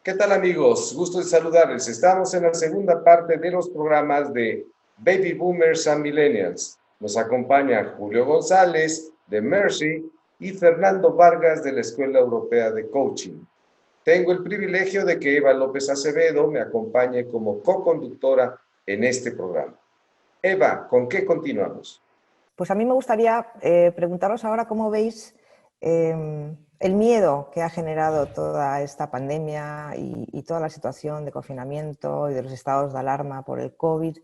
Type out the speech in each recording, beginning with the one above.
¿Qué tal, amigos? Gusto de saludarles. Estamos en la segunda parte de los programas de Baby Boomers and Millennials. Nos acompaña Julio González de Mercy y Fernando Vargas de la Escuela Europea de Coaching. Tengo el privilegio de que Eva López Acevedo me acompañe como co-conductora en este programa. Eva, ¿con qué continuamos? Pues a mí me gustaría preguntaros ahora cómo veis el miedo que ha generado toda esta pandemia y toda la situación de confinamiento y de los estados de alarma por el COVID.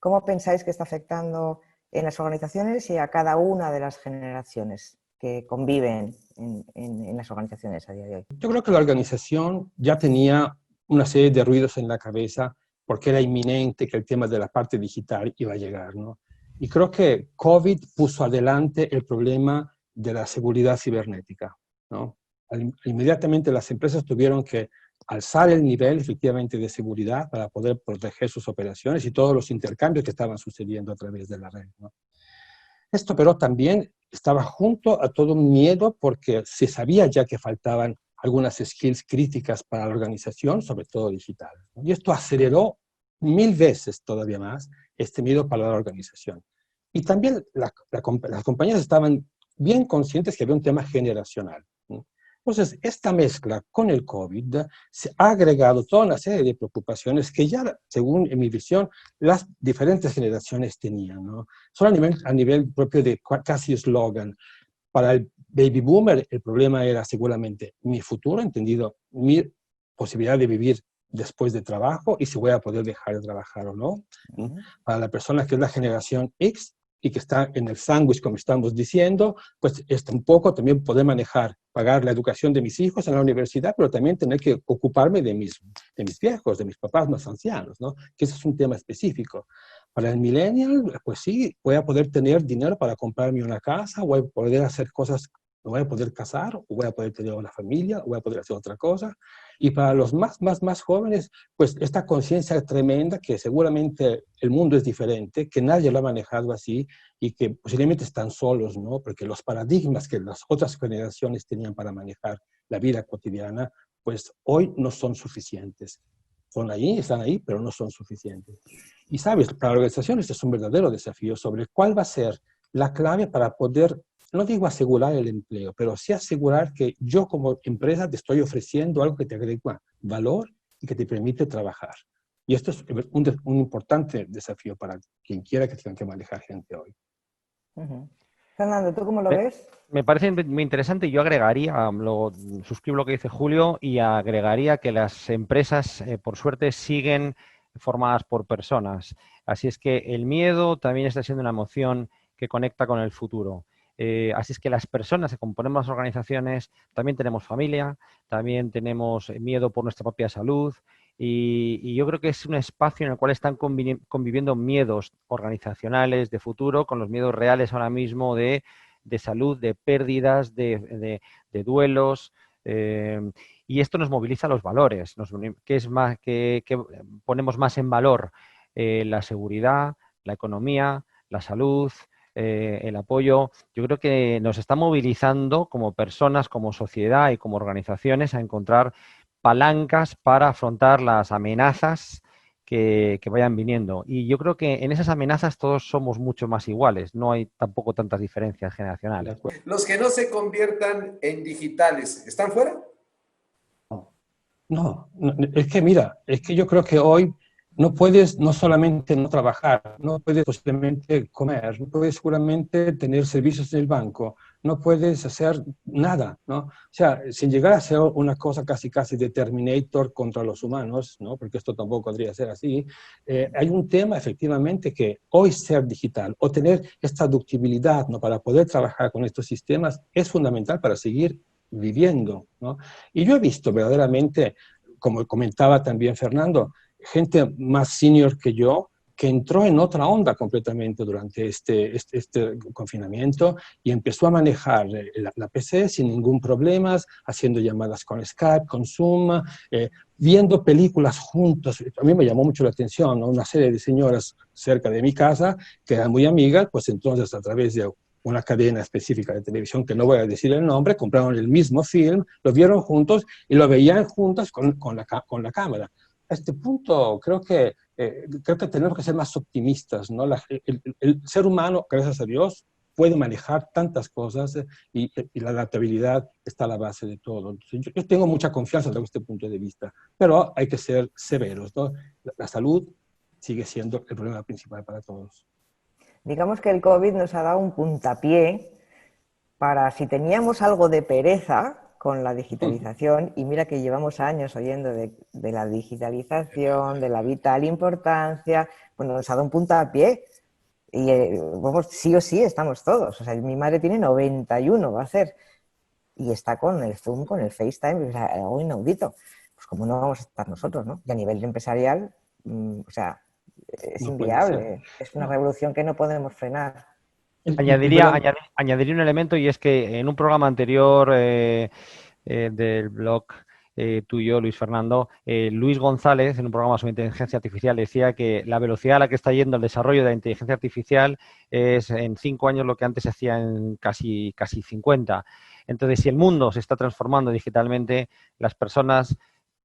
¿Cómo pensáis que está afectando en las organizaciones y a cada una de las generaciones que conviven en las organizaciones a día de hoy? Yo creo que la organización ya tenía una serie de ruidos en la cabeza porque era inminente que el tema de la parte digital iba a llegar, ¿no? Y creo que COVID puso adelante el problema de la seguridad cibernética, ¿no? Inmediatamente las empresas tuvieron que alzar el nivel efectivamente de seguridad para poder proteger sus operaciones y todos los intercambios que estaban sucediendo a través de la red, ¿no? Esto pero también estaba junto a todo un miedo porque se sabía ya que faltaban algunas skills críticas para la organización, sobre todo digital, ¿no? Y esto aceleró 1000 veces todavía más este miedo para la organización. Y también las compañías estaban bien conscientes que había un tema generacional, ¿no? Entonces, esta mezcla con el COVID se ha agregado toda una serie de preocupaciones que ya, según en mi visión, las diferentes generaciones tenían, ¿no? Solo a nivel propio de casi eslogan. Para el baby boomer, el problema era seguramente mi futuro, entendido mi posibilidad de vivir después de trabajo y si voy a poder dejar de trabajar o no. Para la persona que es la generación X y que está en el sándwich, como estamos diciendo, pues es un poco también poder manejar, pagar la educación de mis hijos en la universidad, pero también tener que ocuparme de mis viejos, de mis papás más ancianos, ¿no? Que ese es un tema específico. Para el millennial, pues sí, voy a poder tener dinero para comprarme una casa, voy a poder hacer cosas, me voy a poder casar, o voy a poder tener una familia, o voy a poder hacer otra cosa. Y para los más jóvenes, pues esta conciencia tremenda que seguramente el mundo es diferente, que nadie lo ha manejado así y que posiblemente están solos, ¿no? Porque los paradigmas que las otras generaciones tenían para manejar la vida cotidiana, pues hoy no son suficientes. Están ahí, pero no son suficientes. Y sabes, para la organización este es un verdadero desafío sobre cuál va a ser la clave para poder, no digo asegurar el empleo, pero sí asegurar que yo como empresa te estoy ofreciendo algo que te agrega valor y que te permite trabajar. Y esto es un importante desafío para quien quiera que tenga que manejar gente hoy. Fernando, ¿tú cómo lo ves? Me parece muy interesante. Yo agregaría, suscribo lo que dice Julio y agregaría que las empresas, por suerte, siguen formadas por personas. Así es que el miedo también está siendo una emoción que conecta con el futuro. Así es que las personas que componemos las organizaciones también tenemos familia, también tenemos miedo por nuestra propia salud y yo creo que es un espacio en el cual están conviviendo miedos organizacionales de futuro con los miedos reales ahora mismo de salud, de pérdidas, de duelos. Y esto nos moviliza los valores, que ponemos más en valor la seguridad, la economía, la salud, el apoyo. Yo creo que nos está movilizando como personas, como sociedad y como organizaciones a encontrar palancas para afrontar las amenazas que vayan viniendo. Y yo creo que en esas amenazas todos somos mucho más iguales, no hay tampoco tantas diferencias generacionales. Los que no se conviertan en digitales, ¿están fuera? No, es que mira, es que yo creo que hoy no puedes no solamente no trabajar, no puedes posiblemente comer, no puedes seguramente tener servicios en el banco, no puedes hacer nada, ¿no? O sea, sin llegar a ser una cosa casi de Terminator contra los humanos, ¿no? Porque esto tampoco podría ser así. Hay un tema efectivamente que hoy ser digital o tener esta ductibilidad, ¿no? Para poder trabajar con estos sistemas es fundamental para seguir viviendo, ¿no? Y yo he visto verdaderamente, como comentaba también Fernando, gente más senior que yo, que entró en otra onda completamente durante este confinamiento y empezó a manejar la PC sin ningún problema, haciendo llamadas con Skype, con Zoom, viendo películas juntos. A mí me llamó mucho la atención, ¿no? Una serie de señoras cerca de mi casa, que eran muy amigas, pues entonces a través de una cadena específica de televisión, que no voy a decir el nombre, compraron el mismo film, lo vieron juntos y lo veían juntos con la cámara. A este punto creo que tenemos que ser más optimistas, ¿no? El ser humano, gracias a Dios, puede manejar tantas cosas y la adaptabilidad está a la base de todo. Entonces, yo tengo mucha confianza desde este punto de vista, pero hay que ser severos, ¿no? La salud sigue siendo el problema principal para todos. Digamos que el COVID nos ha dado un puntapié para, si teníamos algo de pereza con la digitalización, y mira que llevamos años oyendo de la digitalización, de la vital importancia, bueno, nos ha dado un puntapié. Y vamos, sí o sí estamos todos. O sea, mi madre tiene 91, va a hacer, y está con el Zoom, con el FaceTime, o sea, algo inaudito. Pues como no vamos a estar nosotros, ¿no? Y a nivel empresarial, o sea, es inviable. Es una revolución que no podemos frenar. Añadiría un elemento, y es que en un programa anterior del blog tuyo, Luis Fernando, Luis González, en un programa sobre inteligencia artificial, decía que la velocidad a la que está yendo el desarrollo de la inteligencia artificial es en 5 años lo que antes se hacía en casi 50. Entonces, si el mundo se está transformando digitalmente, las personas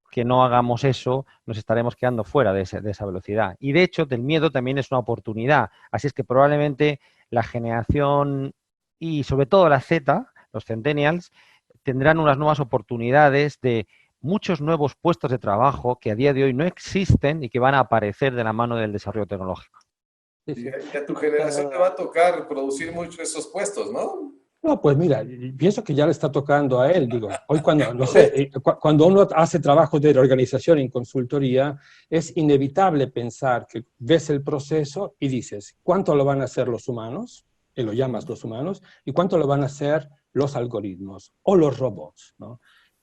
que no hagamos eso, nos estaremos quedando fuera de esa velocidad. Y de hecho, del miedo también es una oportunidad. Así es que probablemente la generación y sobre todo la Z, los centennials, tendrán unas nuevas oportunidades de muchos nuevos puestos de trabajo que a día de hoy no existen y que van a aparecer de la mano del desarrollo tecnológico. Y a tu generación te va a tocar producir muchos esos puestos, ¿no? No, pues mira, pienso que ya le está tocando a él. Digo, hoy cuando, no sé, cuando uno hace trabajo de organización en consultoría, es inevitable pensar que ves el proceso y dices, ¿cuánto lo van a hacer los humanos? Y lo llamas los humanos, ¿y cuánto lo van a hacer los algoritmos o los robots, ¿no?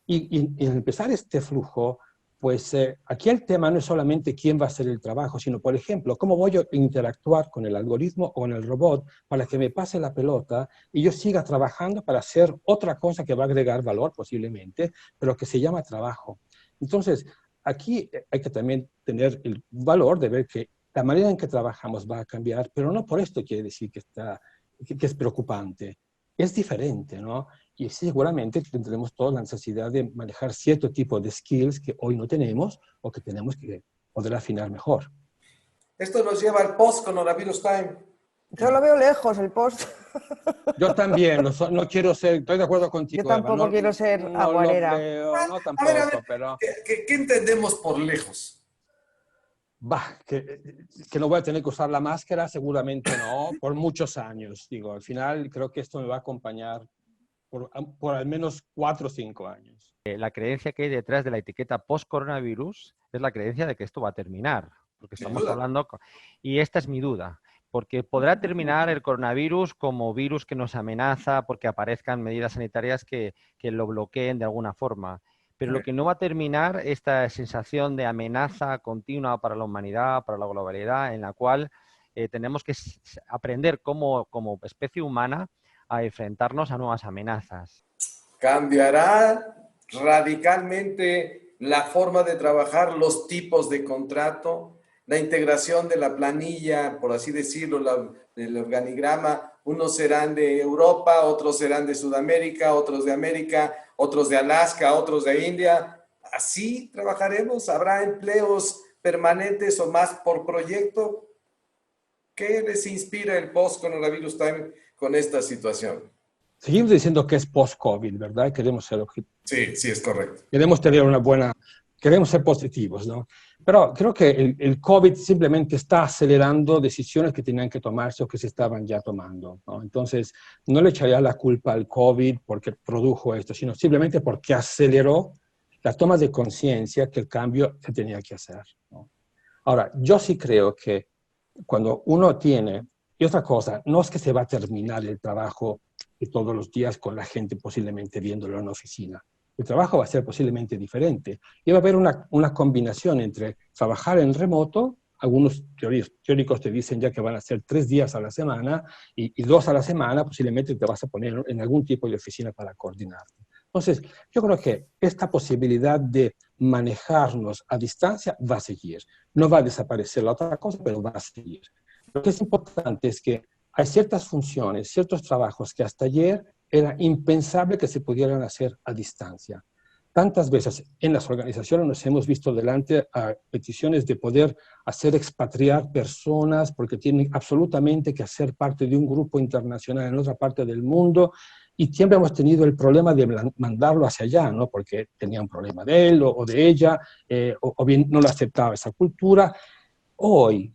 Y empezar este flujo, pues aquí el tema no es solamente quién va a hacer el trabajo, sino, por ejemplo, cómo voy a interactuar con el algoritmo o con el robot para que me pase la pelota y yo siga trabajando para hacer otra cosa que va a agregar valor posiblemente, pero que se llama trabajo. Entonces, aquí hay que también tener el valor de ver que la manera en que trabajamos va a cambiar, pero no por esto quiere decir que es preocupante. Es diferente, ¿no? Y seguramente tendremos toda la necesidad de manejar cierto tipo de skills que hoy no tenemos o que tenemos que poder afinar mejor. Esto nos lleva al post-coronavirus time. Yo lo veo lejos, el post. Yo también, no quiero ser, estoy de acuerdo contigo, Yo tampoco Eva, quiero ser aguarera. No, tampoco, a ver, pero... ¿Qué entendemos por lejos? Bah, que no voy a tener que usar la máscara, seguramente no, por muchos años. Digo, al final creo que esto me va a acompañar por al menos 4 o 5 años. La creencia que hay detrás de la etiqueta post-coronavirus es la creencia de que esto va a terminar, porque estamos hablando, y esta es mi duda, porque podrá terminar el coronavirus como virus que nos amenaza porque aparezcan medidas sanitarias que lo bloqueen de alguna forma. Pero lo que no va a terminar esta sensación de amenaza continua para la humanidad, para la globalidad, en la cual tenemos que aprender como especie humana a enfrentarnos a nuevas amenazas. ¿Cambiará radicalmente la forma de trabajar, los tipos de contrato, la integración de la planilla, por así decirlo, del organigrama? Unos serán de Europa, otros serán de Sudamérica, otros de América, otros de Alaska, otros de India. ¿Así trabajaremos? ¿Habrá empleos permanentes o más por proyecto? ¿Qué les inspira el post-coronavirus time con esta situación? Seguimos diciendo que es post-COVID, ¿verdad? Queremos ser objetivos. Sí, es correcto. Queremos ser positivos, ¿no? Pero creo que el COVID simplemente está acelerando decisiones que tenían que tomarse o que se estaban ya tomando, ¿no? Entonces, no le echaría la culpa al COVID porque produjo esto, sino simplemente porque aceleró la toma de conciencia que el cambio se tenía que hacer, ¿no? Ahora, yo sí creo que cuando uno tiene, y otra cosa, no es que se va a terminar el trabajo de todos los días con la gente posiblemente viéndolo en la oficina. El trabajo va a ser posiblemente diferente. Y va a haber una combinación entre trabajar en remoto, algunos teóricos te dicen ya que van a ser 3 días a la semana y 2 a la semana posiblemente te vas a poner en algún tipo de oficina para coordinarte. Entonces, yo creo que esta posibilidad de manejarnos a distancia va a seguir. No va a desaparecer la otra cosa, pero va a seguir. Lo que es importante es que hay ciertas funciones, ciertos trabajos que hasta ayer era impensable que se pudieran hacer a distancia. Tantas veces en las organizaciones nos hemos visto delante a peticiones de poder hacer expatriar personas porque tienen absolutamente que hacer parte de un grupo internacional en otra parte del mundo, y siempre hemos tenido el problema de mandarlo hacia allá, ¿no? Porque tenía un problema de él o de ella, o bien no lo aceptaba esa cultura. Hoy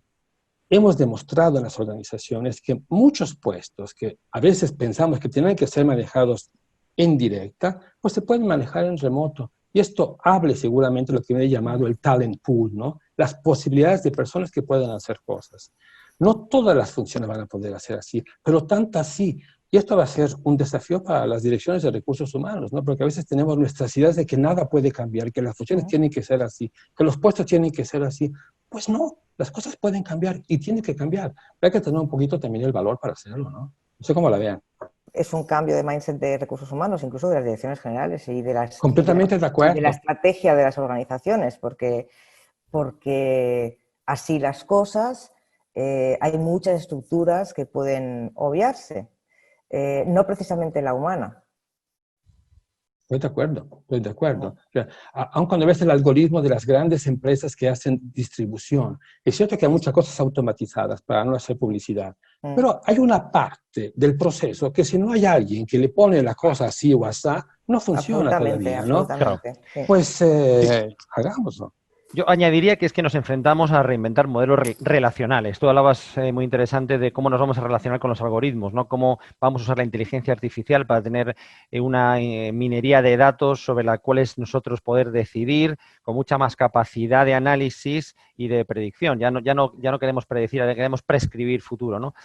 hemos demostrado en las organizaciones que muchos puestos que a veces pensamos que tienen que ser manejados en directa, pues se pueden manejar en remoto. Y esto hable seguramente de lo que me he llamado el talent pool, ¿no? Las posibilidades de personas que puedan hacer cosas. No todas las funciones van a poder hacer así, pero tantas sí. Y esto va a ser un desafío para las direcciones de recursos humanos, ¿no? Porque a veces tenemos nuestras ideas de que nada puede cambiar, que las funciones tienen que ser así, que los puestos tienen que ser así. Pues no, las cosas pueden cambiar y tienen que cambiar. Hay que tener un poquito también el valor para hacerlo, ¿no? No sé cómo la vean. Es un cambio de mindset de recursos humanos, incluso de las direcciones generales y de las Completamente de acuerdo. Y de la estrategia de las organizaciones, porque así las cosas, hay muchas estructuras que pueden obviarse, no precisamente la humana. Estoy de acuerdo, estoy de acuerdo. O sea, aun cuando ves el algoritmo de las grandes empresas que hacen distribución, es cierto que hay muchas cosas automatizadas para no hacer publicidad, pero hay una parte del proceso que si no hay alguien que le pone la cosa así o así, no funciona todavía, ¿no? Absolutamente, sí. Pues hagámoslo. Yo añadiría que es que nos enfrentamos a reinventar modelos relacionales. Tú hablabas muy interesante de cómo nos vamos a relacionar con los algoritmos, ¿no? Cómo vamos a usar la inteligencia artificial para tener una minería de datos sobre la cual nosotros poder decidir con mucha más capacidad de análisis y de predicción. Ya no queremos predecir, ya queremos prescribir futuro, ¿no?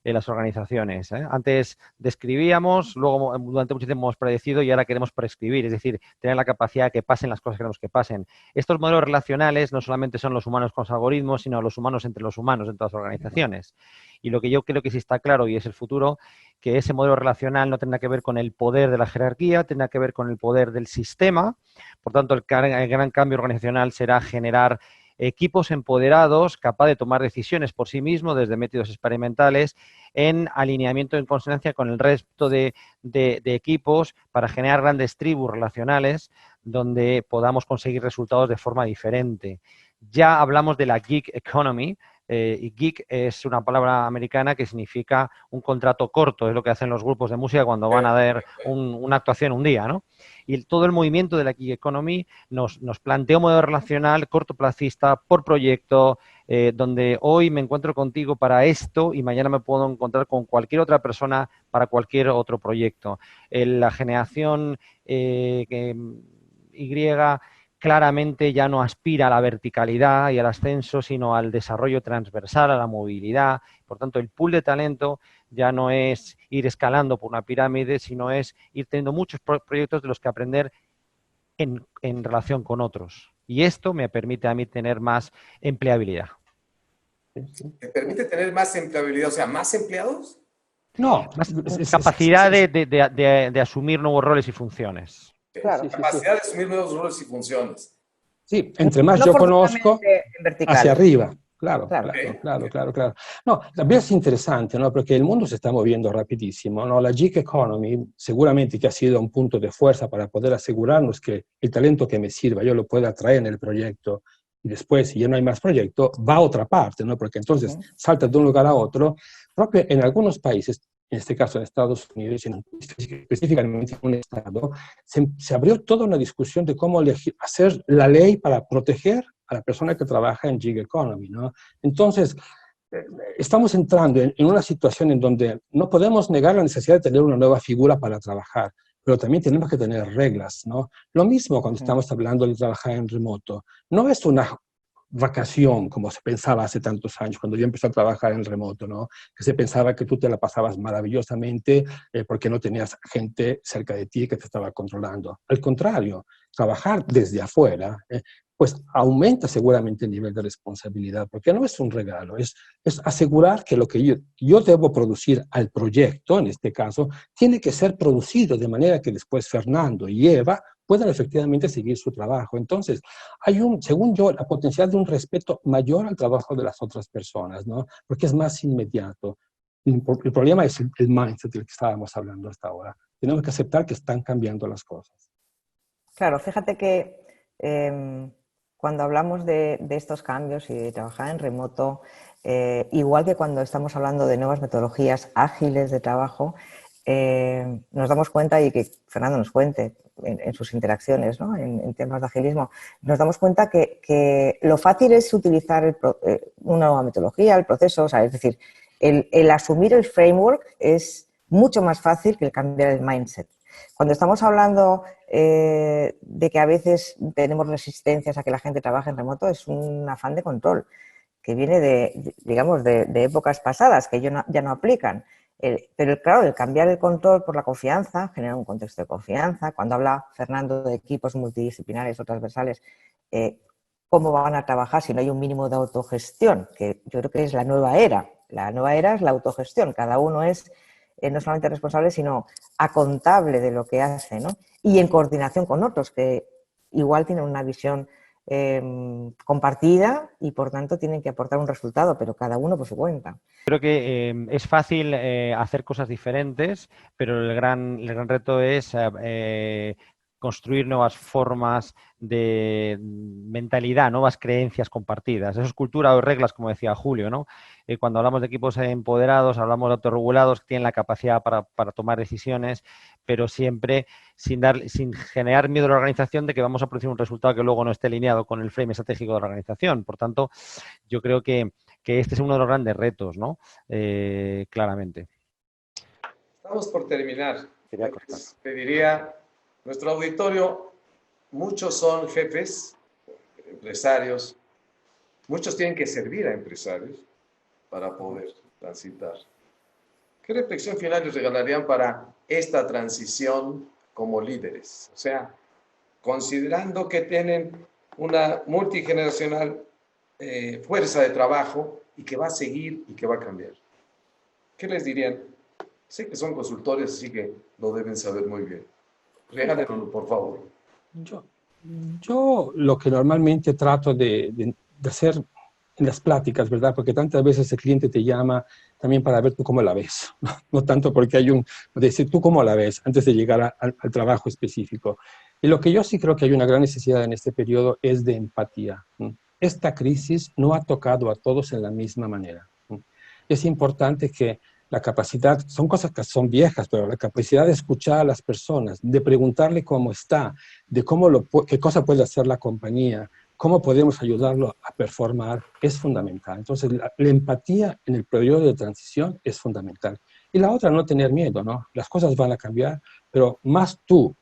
En las organizaciones, ¿eh? Antes describíamos, luego durante mucho tiempo hemos predecido y ahora queremos prescribir, es decir, tener la capacidad de que pasen las cosas que queremos que pasen. Estos modelos relacionales no solamente son los humanos con los algoritmos, sino los humanos entre los humanos en todas las organizaciones. Y lo que yo creo que sí está claro y es el futuro, que ese modelo relacional no tendrá que ver con el poder de la jerarquía, tendrá que ver con el poder del sistema. Por tanto, el gran cambio organizacional será generar equipos empoderados, capaces de tomar decisiones por sí mismos desde métodos experimentales en alineamiento en consonancia con el resto de equipos para generar grandes tribus relacionales donde podamos conseguir resultados de forma diferente. Ya hablamos de la gig economy. Y gig es una palabra americana que significa un contrato corto, es lo que hacen los grupos de música cuando van a dar una actuación un día, ¿no? Y todo el movimiento de la gig economy nos plantea un modelo relacional cortoplacista por proyecto, donde hoy me encuentro contigo para esto y mañana me puedo encontrar con cualquier otra persona para cualquier otro proyecto. La generación Y claramente ya no aspira a la verticalidad y al ascenso, sino al desarrollo transversal, a la movilidad. Por tanto, el pool de talento ya no es ir escalando por una pirámide, sino es ir teniendo muchos proyectos de los que aprender en relación con otros. Y esto me permite a mí tener más empleabilidad. ¿Te permite tener más empleabilidad? O sea, ¿más empleados? No, más capacidad de asumir nuevos roles y funciones. Claro. Capacidad de asumir nuevos roles y funciones. Sí, entre más yo conozco, hacia arriba. Claro. No, también es interesante, ¿no? Porque el mundo se está moviendo rapidísimo, ¿no? La gig economy seguramente que ha sido un punto de fuerza para poder asegurarnos que el talento que me sirva yo lo pueda traer en el proyecto y después, si ya no hay más proyecto, va a otra parte, ¿no? Porque entonces salta de un lugar a otro. Proprio en algunos países, en este caso en Estados Unidos, específicamente en un estado, se abrió toda una discusión de cómo hacer la ley para proteger a la persona que trabaja en gig economy, ¿no? Entonces, estamos entrando en una situación en donde no podemos negar la necesidad de tener una nueva figura para trabajar, pero también tenemos que tener reglas, ¿no? Lo mismo cuando estamos hablando de trabajar en remoto. No es una vacación, como se pensaba hace tantos años, cuando yo empecé a trabajar en remoto, ¿no? Que se pensaba que tú te la pasabas maravillosamente porque no tenías gente cerca de ti que te estaba controlando. Al contrario, trabajar desde afuera, pues aumenta seguramente el nivel de responsabilidad, porque no es un regalo, es asegurar que lo que yo debo producir al proyecto, en este caso, tiene que ser producido de manera que después Fernando y Eva puedan efectivamente seguir su trabajo. Entonces, hay según yo, la potencialidad de un respeto mayor al trabajo de las otras personas, ¿no? Porque es más inmediato. el problema es el mindset del que estábamos hablando hasta ahora. Tenemos que aceptar que están cambiando las cosas. Claro, fíjate que cuando hablamos de estos cambios y de trabajar en remoto, igual que cuando estamos hablando de nuevas metodologías ágiles de trabajo, nos damos cuenta, y que Fernando nos cuente en sus interacciones, ¿no? en temas de agilismo, nos damos cuenta que lo fácil es utilizar una nueva metodología, el proceso, o sea, es decir, el asumir el framework es mucho más fácil que el cambiar el mindset. Cuando estamos hablando de que a veces tenemos resistencias a que la gente trabaje en remoto, es un afán de control que viene de épocas pasadas, que ya no aplican. Pero claro, el cambiar el control por la confianza genera un contexto de confianza. Cuando habla Fernando de equipos multidisciplinares o transversales, ¿cómo van a trabajar si no hay un mínimo de autogestión? Que yo creo que es la nueva era. La nueva era es la autogestión. Cada uno es no solamente responsable, sino acontable de lo que hace, ¿no? Y en coordinación con otros que igual tienen una visión compartida y por tanto tienen que aportar un resultado, pero cada uno por su cuenta. Creo que es fácil hacer cosas diferentes, pero el gran reto es construir nuevas formas de mentalidad, nuevas creencias compartidas. Eso es cultura o reglas, como decía Julio, ¿no? Cuando hablamos de equipos empoderados, hablamos de autorregulados que tienen la capacidad para tomar decisiones, pero siempre sin generar miedo a la organización de que vamos a producir un resultado que luego no esté alineado con el frame estratégico de la organización. Por tanto, yo creo que este es uno de los grandes retos, ¿no? Claramente. Estamos por terminar. Te diría, nuestro auditorio, muchos son jefes, empresarios, muchos tienen que servir a empresarios para poder transitar. ¿Qué reflexión final les regalarían para esta transición como líderes? O sea, considerando que tienen una multigeneracional fuerza de trabajo y que va a seguir y que va a cambiar. ¿Qué les dirían? Sé que son consultores, así que lo deben saber muy bien. Regálenlo, por favor. Yo lo que normalmente trato de hacer en las pláticas, ¿verdad? Porque tantas veces el cliente te llama también para ver tú cómo la ves, no tanto porque hay decir tú cómo la ves antes de llegar al trabajo específico. Y lo que yo sí creo que hay una gran necesidad en este periodo es de empatía. Esta crisis no ha tocado a todos en la misma manera. Es importante que la capacidad, son cosas que son viejas, pero la capacidad de escuchar a las personas, de preguntarle cómo está, de qué cosa puede hacer la compañía, cómo podemos ayudarlo a performar, es fundamental. Entonces, la empatía en el periodo de transición es fundamental. Y la otra, no tener miedo, ¿no? Las cosas van a cambiar, pero más tú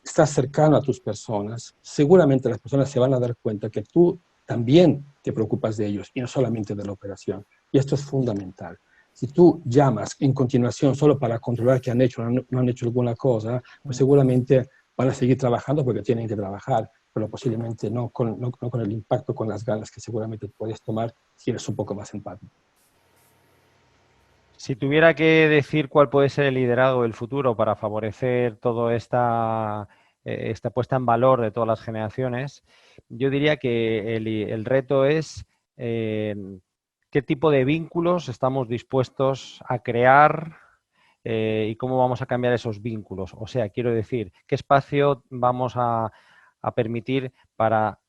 estás cercano a tus personas, seguramente las personas se van a dar cuenta que tú también te preocupas de ellos y no solamente de la operación. Y esto es fundamental. Si tú llamas en continuación solo para controlar que han hecho o no han hecho alguna cosa, pues seguramente van a seguir trabajando porque tienen que trabajar, pero posiblemente no con el impacto, con las ganas que seguramente puedes tomar si eres un poco más empático. Si tuviera que decir cuál puede ser el liderazgo del futuro para favorecer toda esta puesta en valor de todas las generaciones, yo diría que el reto es qué tipo de vínculos estamos dispuestos a crear y cómo vamos a cambiar esos vínculos. O sea, quiero decir, qué espacio vamos a permitir para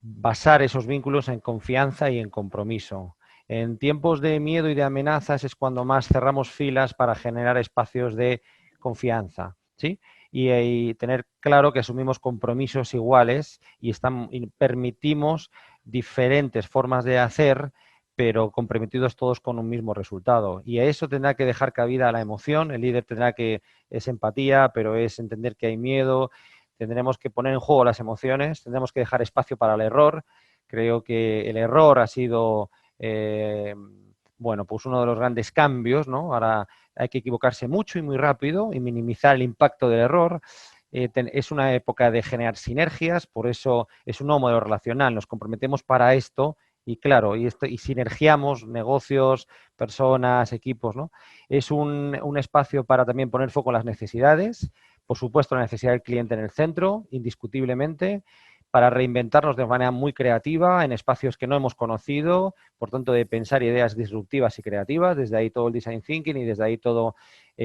basar esos vínculos en confianza y en compromiso. En tiempos de miedo y de amenazas es cuando más cerramos filas para generar espacios de confianza, ¿sí? Y tener claro que asumimos compromisos iguales y permitimos diferentes formas de hacer, pero comprometidos todos con un mismo resultado. Y a eso tendrá que dejar cabida a la emoción. El líder tendrá que, es empatía, pero es entender que hay miedo. Tendremos que poner en juego las emociones, tendremos que dejar espacio para el error. Creo que el error ha sido pues uno de los grandes cambios, ¿no? Ahora hay que equivocarse mucho y muy rápido y minimizar el impacto del error. Es una época de generar sinergias, por eso es un nuevo modelo relacional. Nos comprometemos para esto y claro, y sinergiamos negocios, personas, equipos, ¿no? Es un espacio para también poner foco en las necesidades. Por supuesto, la necesidad del cliente en el centro, indiscutiblemente, para reinventarnos de manera muy creativa en espacios que no hemos conocido, por tanto de pensar ideas disruptivas y creativas, desde ahí todo el design thinking y desde ahí todo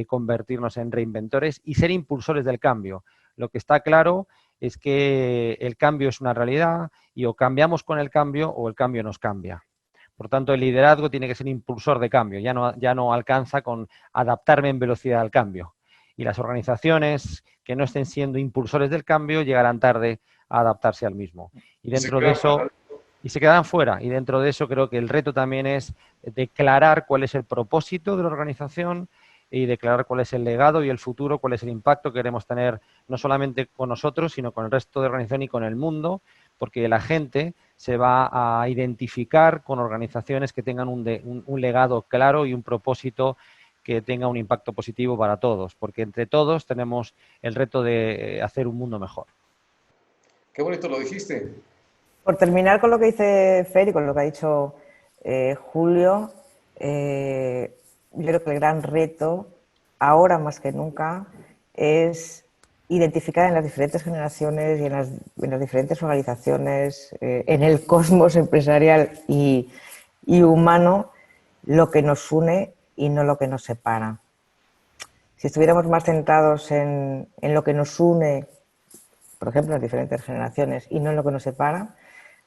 convertirnos en reinventores y ser impulsores del cambio. Lo que está claro es que el cambio es una realidad y o cambiamos con el cambio o el cambio nos cambia. Por tanto, el liderazgo tiene que ser impulsor de cambio, ya no alcanza con adaptarme en velocidad al cambio. Y las organizaciones que no estén siendo impulsores del cambio llegarán tarde a adaptarse al mismo. Y dentro de eso, y se quedan fuera. Y dentro de eso creo que el reto también es declarar cuál es el propósito de la organización y declarar cuál es el legado y el futuro, cuál es el impacto que queremos tener no solamente con nosotros, sino con el resto de la organización y con el mundo, porque la gente se va a identificar con organizaciones que tengan un legado claro y un propósito que tenga un impacto positivo para todos, porque entre todos tenemos el reto de hacer un mundo mejor. Qué bonito lo dijiste. Por terminar con lo que dice Fer y con lo que ha dicho Julio, yo creo que el gran reto, ahora más que nunca, es identificar en las diferentes generaciones y en las diferentes organizaciones, en el cosmos empresarial y humano, lo que nos une y no lo que nos separa. Si estuviéramos más centrados en lo que nos une, por ejemplo, en las diferentes generaciones, y no en lo que nos separa,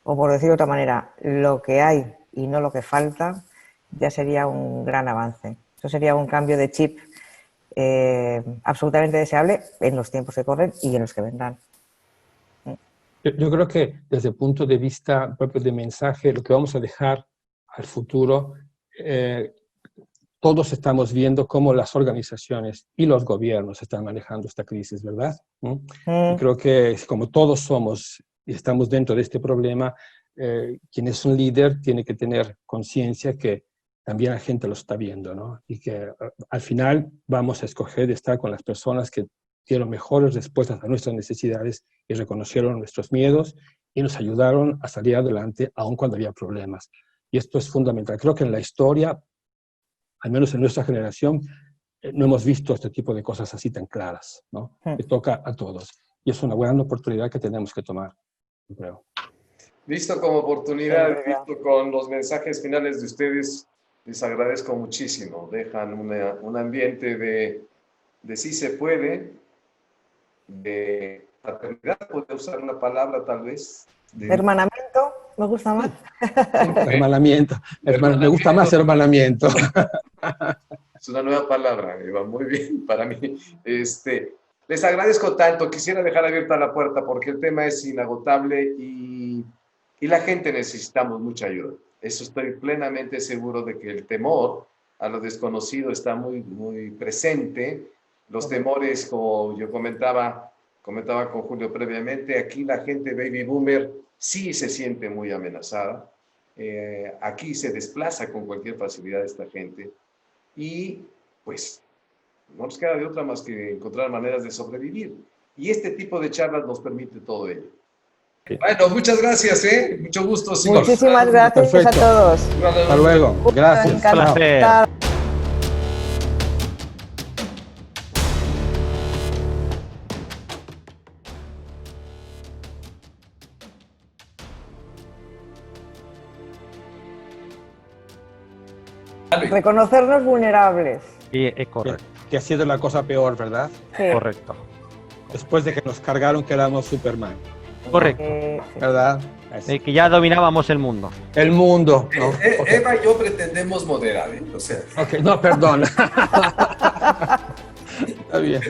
o por decir de otra manera, lo que hay y no lo que falta, ya sería un gran avance. Eso sería un cambio de chip absolutamente deseable en los tiempos que corren y en los que vendrán. Yo creo que desde el punto de vista propio de mensaje, lo que vamos a dejar al futuro, todos estamos viendo cómo las organizaciones y los gobiernos están manejando esta crisis, ¿verdad? Y creo que como todos somos y estamos dentro de este problema, quien es un líder tiene que tener conciencia que también la gente lo está viendo, ¿no? Y que al final vamos a escoger estar con las personas que dieron mejores respuestas a nuestras necesidades y reconocieron nuestros miedos y nos ayudaron a salir adelante aun cuando había problemas. Y esto es fundamental. Creo que en la historia, al menos en nuestra generación, no hemos visto este tipo de cosas así tan claras, ¿no? Que toca a todos. Y es una gran oportunidad que tenemos que tomar, creo. Visto como oportunidad, visto con los mensajes finales de ustedes, les agradezco muchísimo. Dejan un ambiente de sí se puede, de fraternidad, ¿puedo usar una palabra tal vez? Hermanamiento, me gusta más. Hermanamiento. Me gusta más hermanamiento. Es una nueva palabra, Eva, muy bien para mí. Les agradezco tanto, quisiera dejar abierta la puerta porque el tema es inagotable y la gente necesitamos mucha ayuda. Eso estoy plenamente seguro de que el temor a lo desconocido está muy, muy presente. Los temores, como yo comentaba con Julio previamente, aquí la gente baby boomer sí se siente muy amenazada. Aquí se desplaza con cualquier facilidad esta gente y pues no nos queda de otra más que encontrar maneras de sobrevivir. Y este tipo de charlas nos permite todo ello. Bueno, muchas gracias, mucho gusto. Muchísimas gracias. Perfecto. A todos. Hasta luego. Gracias. Placer. Reconocernos vulnerables. Y es correcto. Que ha sido la cosa peor, ¿verdad? Sí. Correcto. Después de que nos cargaron que éramos Superman. Correcto. ¿Verdad? Que ya dominábamos el mundo. El mundo. ¿No? Eva y yo pretendemos moderar, o sea. Ok, no, perdón. Está bien.